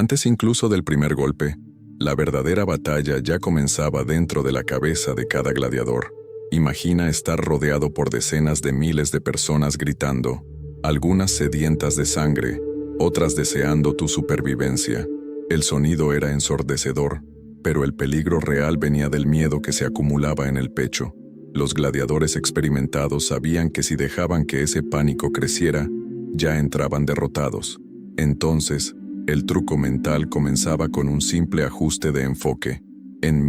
Antes incluso del primer golpe, la verdadera batalla ya comenzaba dentro de la cabeza de cada gladiador. Imagina estar rodeado por decenas de miles de personas gritando, algunas sedientas de sangre, otras deseando tu supervivencia. El sonido era ensordecedor, pero el peligro real venía del miedo que se acumulaba en el pecho. Los gladiadores experimentados sabían que si dejaban que ese pánico creciera, ya entraban derrotados. Entonces, el truco mental comenzaba con un simple ajuste de enfoque. En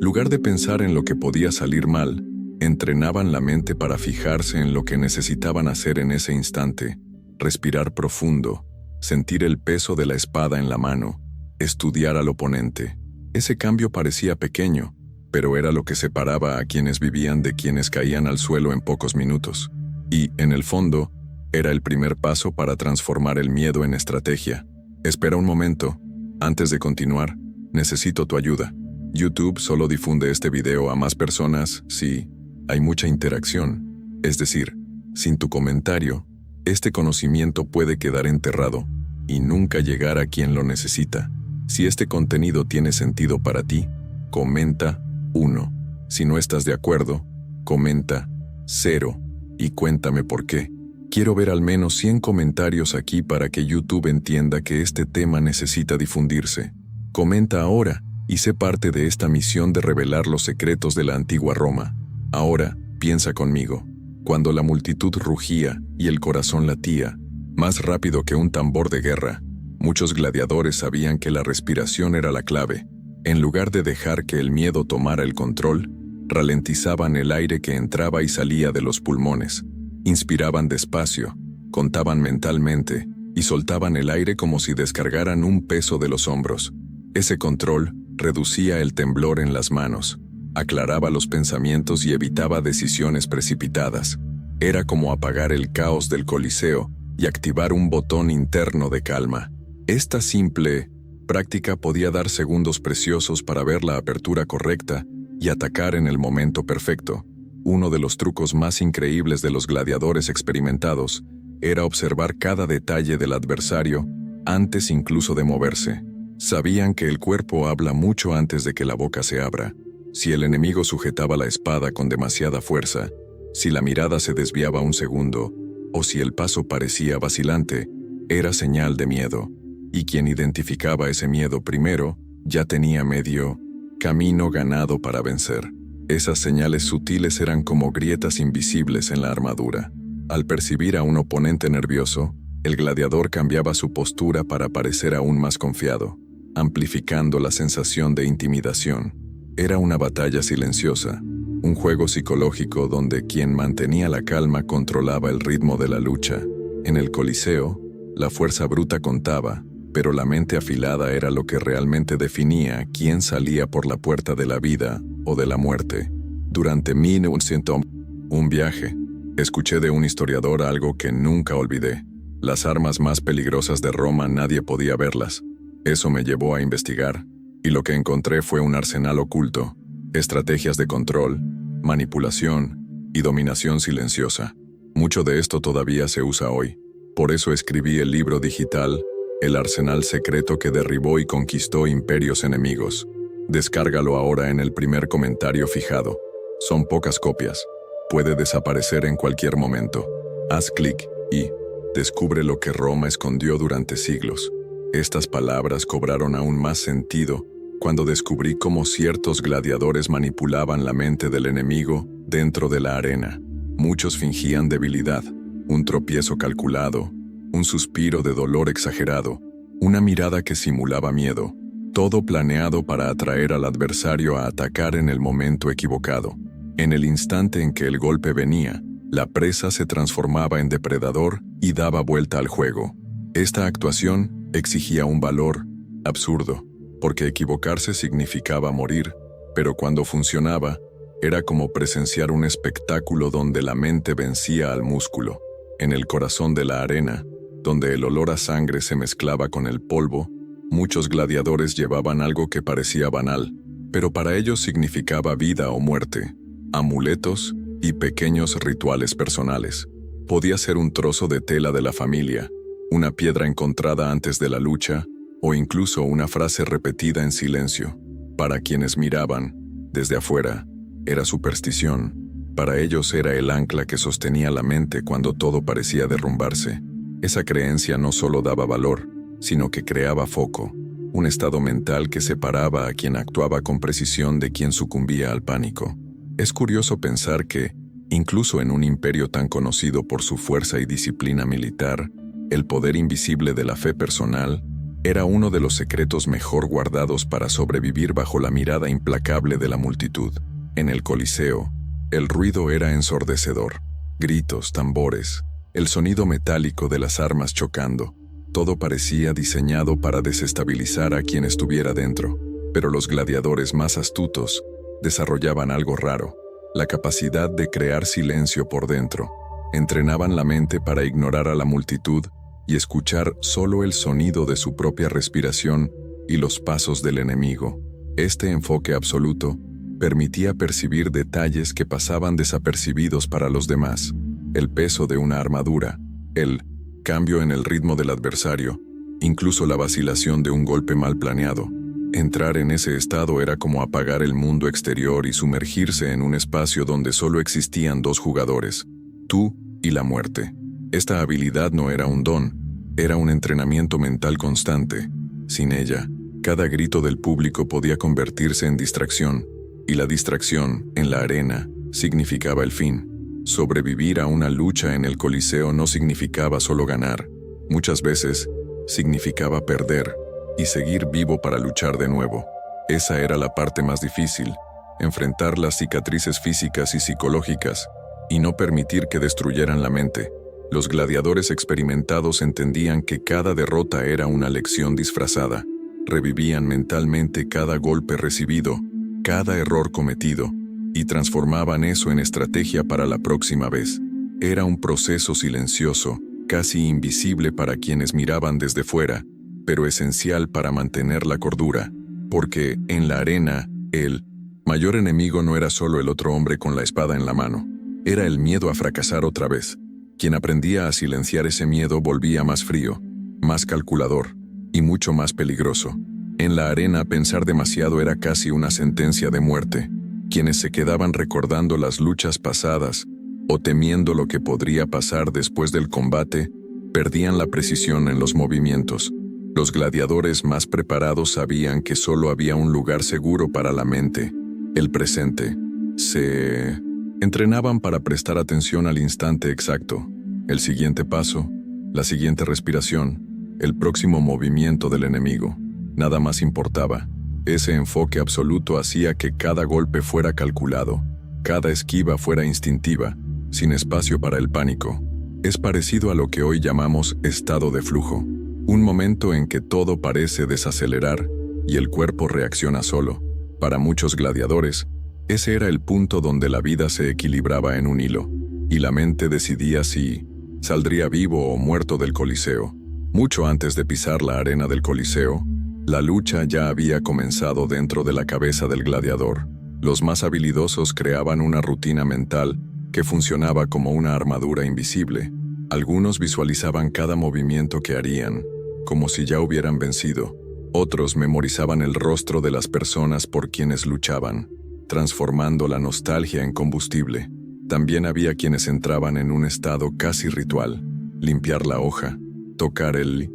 lugar de pensar en lo que podía salir mal, entrenaban la mente para fijarse en lo que necesitaban hacer en ese instante, respirar profundo, sentir el peso de la espada en la mano, estudiar al oponente. Ese cambio parecía pequeño, pero era lo que separaba a quienes vivían de quienes caían al suelo en pocos minutos. Y, en el fondo, era el primer paso para transformar el miedo en estrategia. Espera un momento. Antes de continuar, necesito tu ayuda. YouTube solo difunde este video a más personas si hay mucha interacción. Es decir, sin tu comentario, este conocimiento puede quedar enterrado y nunca llegar a quien lo necesita. Si este contenido tiene sentido para ti, comenta 1. Si no estás de acuerdo, comenta 0 y cuéntame por qué. Quiero ver al menos 100 comentarios aquí para que YouTube entienda que este tema necesita difundirse. Comenta ahora y sé parte de esta misión de revelar los secretos de la antigua Roma. Ahora, piensa conmigo. Cuando la multitud rugía y el corazón latía, más rápido que un tambor de guerra, muchos gladiadores sabían que la respiración era la clave. En lugar de dejar que el miedo tomara el control, ralentizaban el aire que entraba y salía de los pulmones. Inspiraban despacio, contaban mentalmente y soltaban el aire como si descargaran un peso de los hombros. Ese control reducía el temblor en las manos, aclaraba los pensamientos y evitaba decisiones precipitadas. Era como apagar el caos del Coliseo y activar un botón interno de calma. Esta simple práctica podía dar segundos preciosos para ver la apertura correcta y atacar en el momento perfecto. Uno de los trucos más increíbles de los gladiadores experimentados era observar cada detalle del adversario antes incluso de moverse. Sabían que el cuerpo habla mucho antes de que la boca se abra. Si el enemigo sujetaba la espada con demasiada fuerza, si la mirada se desviaba un segundo, o si el paso parecía vacilante, era señal de miedo. Y quien identificaba ese miedo primero, ya tenía medio camino ganado para vencer. Esas señales sutiles eran como grietas invisibles en la armadura. Al percibir a un oponente nervioso, el gladiador cambiaba su postura para parecer aún más confiado, amplificando la sensación de intimidación. Era una batalla silenciosa, un juego psicológico donde quien mantenía la calma controlaba el ritmo de la lucha. En el Coliseo, la fuerza bruta contaba, pero la mente afilada era lo que realmente definía quién salía por la puerta de la vida o de la muerte. Durante un viaje, escuché de un historiador algo que nunca olvidé. Las armas más peligrosas de Roma nadie podía verlas. Eso me llevó a investigar, y lo que encontré fue un arsenal oculto, estrategias de control, manipulación y dominación silenciosa. Mucho de esto todavía se usa hoy. Por eso escribí el libro digital El arsenal secreto que derribó y conquistó imperios enemigos. Descárgalo ahora en el primer comentario fijado. Son pocas copias. Puede desaparecer en cualquier momento. Haz clic y descubre lo que Roma escondió durante siglos. Estas palabras cobraron aún más sentido cuando descubrí cómo ciertos gladiadores manipulaban la mente del enemigo dentro de la arena. Muchos fingían debilidad, un tropiezo calculado, un suspiro de dolor exagerado, una mirada que simulaba miedo, todo planeado para atraer al adversario a atacar en el momento equivocado. En el instante en que el golpe venía, la presa se transformaba en depredador y daba vuelta al juego. Esta actuación exigía un valor absurdo, porque equivocarse significaba morir, pero cuando funcionaba, era como presenciar un espectáculo donde la mente vencía al músculo. En el corazón de la arena, donde el olor a sangre se mezclaba con el polvo, muchos gladiadores llevaban algo que parecía banal, pero para ellos significaba vida o muerte, amuletos y pequeños rituales personales. Podía ser un trozo de tela de la familia, una piedra encontrada antes de la lucha, o incluso una frase repetida en silencio. Para quienes miraban, desde afuera, era superstición. Para ellos era el ancla que sostenía la mente cuando todo parecía derrumbarse. Esa creencia no solo daba valor, sino que creaba foco, un estado mental que separaba a quien actuaba con precisión de quien sucumbía al pánico. Es curioso pensar que, incluso en un imperio tan conocido por su fuerza y disciplina militar, el poder invisible de la fe personal era uno de los secretos mejor guardados para sobrevivir bajo la mirada implacable de la multitud. En el Coliseo, el ruido era ensordecedor. Gritos, tambores, el sonido metálico de las armas chocando. Todo parecía diseñado para desestabilizar a quien estuviera dentro. Pero los gladiadores más astutos desarrollaban algo raro: la capacidad de crear silencio por dentro. Entrenaban la mente para ignorar a la multitud y escuchar solo el sonido de su propia respiración y los pasos del enemigo. Este enfoque absoluto permitía percibir detalles que pasaban desapercibidos para los demás: el peso de una armadura, el cambio en el ritmo del adversario, incluso la vacilación de un golpe mal planeado. Entrar en ese estado era como apagar el mundo exterior y sumergirse en un espacio donde solo existían dos jugadores: tú y la muerte. Esta habilidad no era un don, era un entrenamiento mental constante. Sin ella, cada grito del público podía convertirse en distracción, y la distracción, en la arena, significaba el fin. Sobrevivir a una lucha en el Coliseo no significaba solo ganar. Muchas veces, significaba perder y seguir vivo para luchar de nuevo. Esa era la parte más difícil: enfrentar las cicatrices físicas y psicológicas, y no permitir que destruyeran la mente. Los gladiadores experimentados entendían que cada derrota era una lección disfrazada. Revivían mentalmente cada golpe recibido, cada error cometido, y transformaban eso en estrategia para la próxima vez. Era un proceso silencioso, casi invisible para quienes miraban desde fuera, pero esencial para mantener la cordura, porque, en la arena, el mayor enemigo no era solo el otro hombre con la espada en la mano. Era el miedo a fracasar otra vez. Quien aprendía a silenciar ese miedo volvía más frío, más calculador y mucho más peligroso. En la arena, pensar demasiado era casi una sentencia de muerte. Quienes se quedaban recordando las luchas pasadas o temiendo lo que podría pasar después del combate, perdían la precisión en los movimientos. Los gladiadores más preparados sabían que solo había un lugar seguro para la mente: el presente. Se entrenaban para prestar atención al instante exacto, el siguiente paso, la siguiente respiración, el próximo movimiento del enemigo. Nada más importaba. Ese enfoque absoluto hacía que cada golpe fuera calculado, cada esquiva fuera instintiva, sin espacio para el pánico. Es parecido a lo que hoy llamamos estado de flujo, un momento en que todo parece desacelerar y el cuerpo reacciona solo. Para muchos gladiadores, ese era el punto donde la vida se equilibraba en un hilo, y la mente decidía si saldría vivo o muerto del Coliseo. Mucho antes de pisar la arena del Coliseo, la lucha ya había comenzado dentro de la cabeza del gladiador. Los más habilidosos creaban una rutina mental que funcionaba como una armadura invisible. Algunos visualizaban cada movimiento que harían, como si ya hubieran vencido. Otros memorizaban el rostro de las personas por quienes luchaban, transformando la nostalgia en combustible. También había quienes entraban en un estado casi ritual: limpiar la hoja, tocar el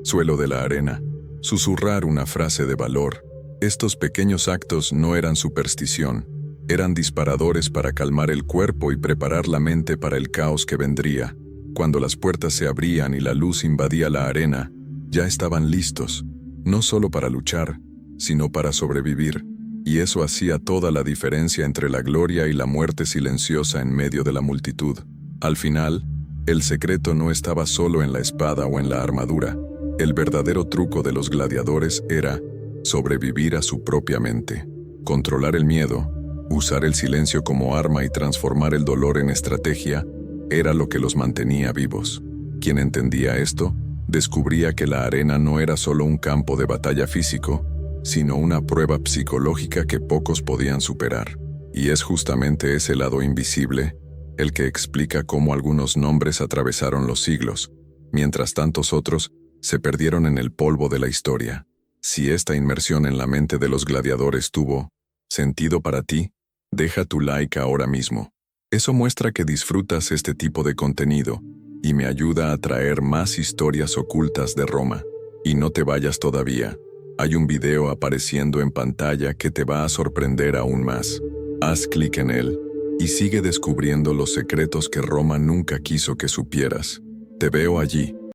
suelo de la arena, susurrar una frase de valor. Estos pequeños actos no eran superstición, eran disparadores para calmar el cuerpo y preparar la mente para el caos que vendría. Cuando las puertas se abrían y la luz invadía la arena, ya estaban listos, no solo para luchar, sino para sobrevivir. Y eso hacía toda la diferencia entre la gloria y la muerte silenciosa en medio de la multitud. Al final, el secreto no estaba solo en la espada o en la armadura. El verdadero truco de los gladiadores era sobrevivir a su propia mente, controlar el miedo, usar el silencio como arma y transformar el dolor en estrategia. Era lo que los mantenía vivos. Quien entendía esto, descubría que la arena no era solo un campo de batalla físico, sino una prueba psicológica que pocos podían superar. Y es justamente ese lado invisible el que explica cómo algunos nombres atravesaron los siglos, mientras tantos otros se perdieron en el polvo de la historia. Si esta inmersión en la mente de los gladiadores tuvo sentido para ti, deja tu like ahora mismo. Eso muestra que disfrutas este tipo de contenido y me ayuda a traer más historias ocultas de Roma. Y no te vayas todavía. Hay un video apareciendo en pantalla que te va a sorprender aún más. Haz clic en él y sigue descubriendo los secretos que Roma nunca quiso que supieras. Te veo allí.